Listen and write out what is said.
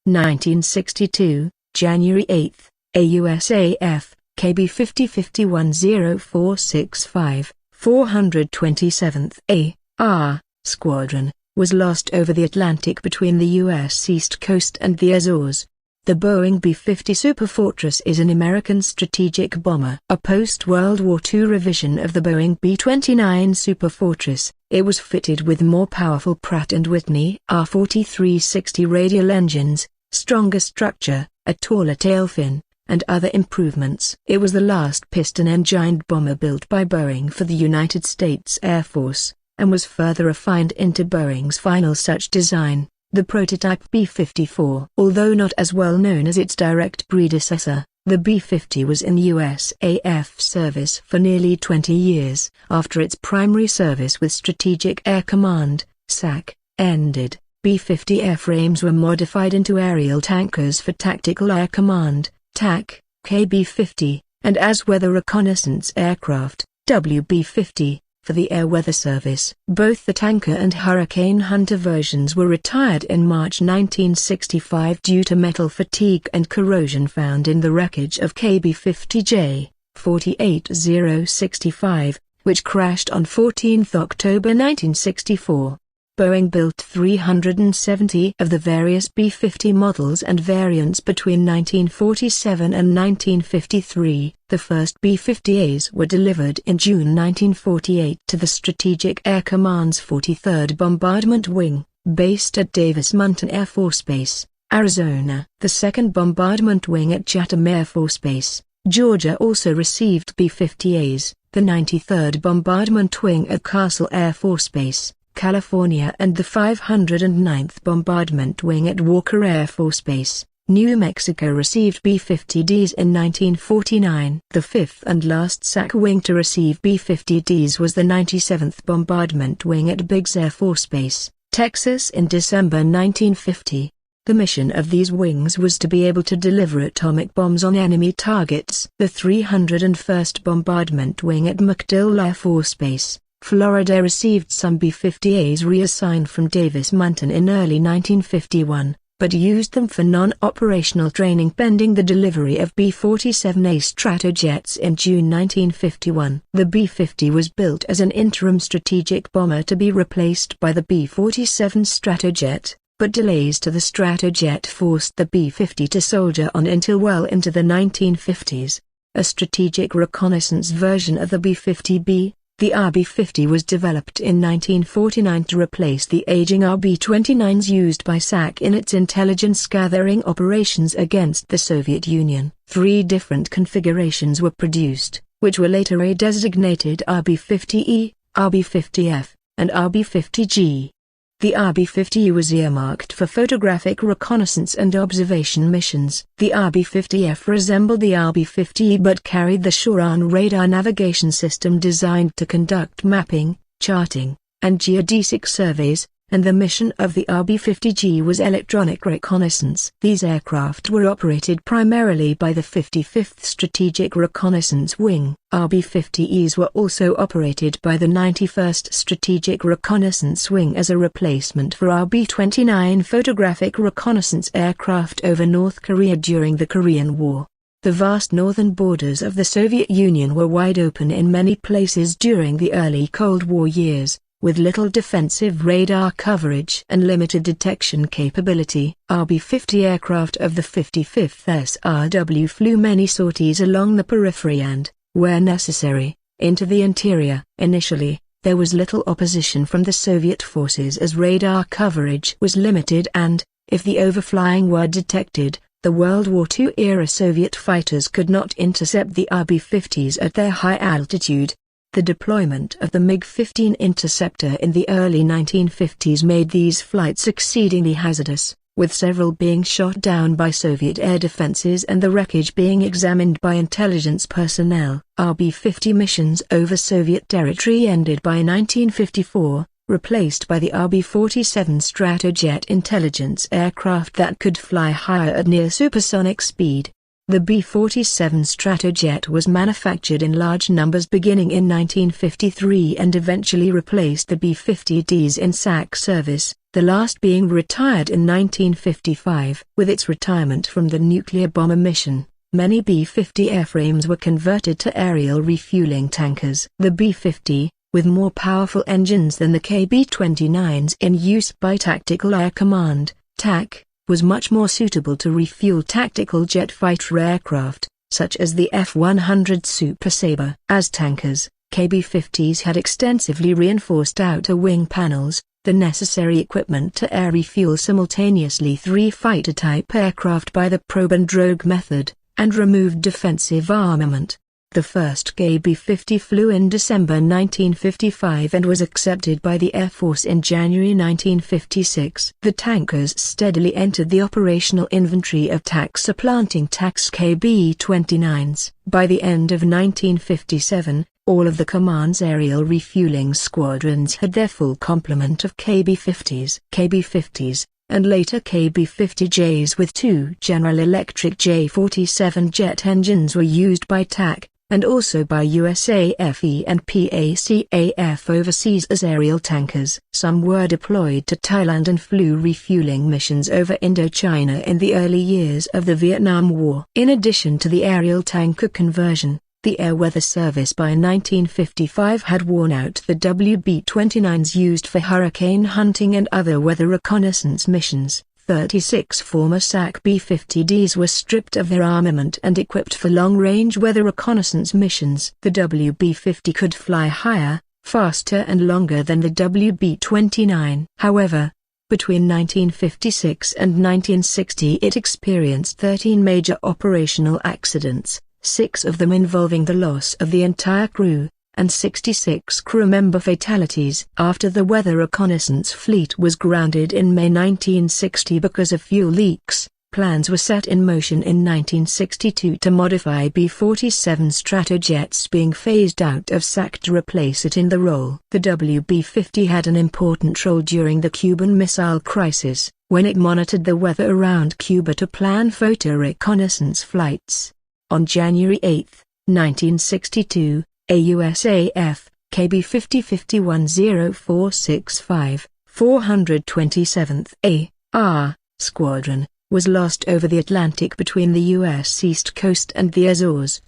1962, January 8, a USAF, KB-50 510465, 427th A.R. Squadron, was lost over the Atlantic between the U.S. East Coast and the Azores. The Boeing B-50 Superfortress is an American strategic bomber. A post-World War II revision of the Boeing B-29 Superfortress, it was fitted with more powerful Pratt & Whitney R-4360 radial engines, stronger structure, a taller tail fin, and other improvements. It was the last piston-engined bomber built by Boeing for the United States Air Force, and was further refined into Boeing's final such design, the prototype B-54. Although not as well known as its direct predecessor, the B-50 was in USAF service for nearly 20 years. After its primary service with Strategic Air Command, SAC, ended, B-50 airframes were modified into aerial tankers for Tactical Air Command, TAC, KB-50, and as weather reconnaissance aircraft, WB-50, for the Air Weather Service. Both the tanker and Hurricane Hunter versions were retired in March 1965 due to metal fatigue and corrosion found in the wreckage of KB-50J, 48065, which crashed on 14 October 1964. Boeing built 370 of the various B-50 models and variants between 1947 and 1953. The first B-50As were delivered in June 1948 to the Strategic Air Command's 43rd Bombardment Wing, based at Davis-Monthan Air Force Base, Arizona. The 2nd Bombardment Wing at Chatham Air Force Base, Georgia also received B-50As, the 93rd Bombardment Wing at Castle Air Force Base, California, and the 509th Bombardment Wing at Walker Air Force Base, New Mexico received B-50Ds in 1949. The fifth and last SAC wing to receive B-50Ds was the 97th Bombardment Wing at Biggs Air Force Base, Texas in December 1950. The mission of these wings was to be able to deliver atomic bombs on enemy targets. The 301st Bombardment Wing at MacDill Air Force Base, Florida received some B-50As reassigned from Davis-Monthan in early 1951, but used them for non-operational training pending the delivery of B-47A Stratojets in June 1951. The B-50 was built as an interim strategic bomber to be replaced by the B-47 Stratojet, but delays to the Stratojet forced the B-50 to soldier on until well into the 1950s. A strategic reconnaissance version of the B-50B, the RB-50, was developed in 1949 to replace the aging RB-29s used by SAC in its intelligence-gathering operations against the Soviet Union. 3 different configurations were produced, which were later redesignated RB-50E, RB-50F, and RB-50G. The RB-50E was earmarked for photographic reconnaissance and observation missions. The RB-50F resembled the RB-50E but carried the Shore-on radar navigation system designed to conduct mapping, charting, and geodesic surveys, and the mission of the RB-50G was electronic reconnaissance. These aircraft were operated primarily by the 55th Strategic Reconnaissance Wing. RB-50Es were also operated by the 91st Strategic Reconnaissance Wing as a replacement for RB-29 photographic reconnaissance aircraft over North Korea during the Korean War. The vast northern borders of the Soviet Union were wide open in many places during the early Cold War years, with little defensive radar coverage and limited detection capability. RB-50 aircraft of the 55th SRW flew many sorties along the periphery and, where necessary, into the interior. Initially, there was little opposition from the Soviet forces as radar coverage was limited and, if the overflying were detected, the World War II-era Soviet fighters could not intercept the RB-50s at their high altitude. The deployment of the MiG-15 interceptor in the early 1950s made these flights exceedingly hazardous, with several being shot down by Soviet air defenses and the wreckage being examined by intelligence personnel. RB-50 missions over Soviet territory ended by 1954, replaced by the RB-47 Stratojet intelligence aircraft that could fly higher at near supersonic speed. The B-47 Stratojet was manufactured in large numbers beginning in 1953 and eventually replaced the B-50Ds in SAC service, the last being retired in 1955. With its retirement from the nuclear bomber mission, many B-50 airframes were converted to aerial refueling tankers. The B-50, with more powerful engines than the KB-29s in use by Tactical Air Command, TAC, was much more suitable to refuel tactical jet fighter aircraft, such as the F-100 Super Sabre. As tankers, KB-50s had extensively reinforced outer wing panels, the necessary equipment to air refuel simultaneously 3 fighter-type aircraft by the probe and drogue method, and removed defensive armament. The first KB-50 flew in December 1955 and was accepted by the Air Force in January 1956. The tankers steadily entered the operational inventory of TAC, supplanting TAC's KB-29s. By the end of 1957, all of the command's aerial refueling squadrons had their full complement of KB-50s, and later KB-50Js with 2 General Electric J-47 jet engines were used by TAC, and also by USAF and PACAF overseas as aerial tankers. Some were deployed to Thailand and flew refueling missions over Indochina in the early years of the Vietnam War. In addition to the aerial tanker conversion, the Air Weather Service by 1955 had worn out the WB-29s used for hurricane hunting and other weather reconnaissance missions. 36 former SAC B-50Ds were stripped of their armament and equipped for long-range weather reconnaissance missions. The WB-50 could fly higher, faster and longer than the WB-29. However, between 1956 and 1960 it experienced 13 major operational accidents, 6 of them involving the loss of the entire crew, and 66 crew member fatalities. After the weather reconnaissance fleet was grounded in May 1960 because of fuel leaks, plans were set in motion in 1962 to modify B-47 Stratojets being phased out of SAC to replace it in the role. The WB-50 had an important role during the Cuban Missile Crisis, when it monitored the weather around Cuba to plan photo reconnaissance flights. On January 8, 1962, a USAF, KB-50 51465, 427th A.R. Squadron, was lost over the Atlantic between the U.S. East Coast and the Azores.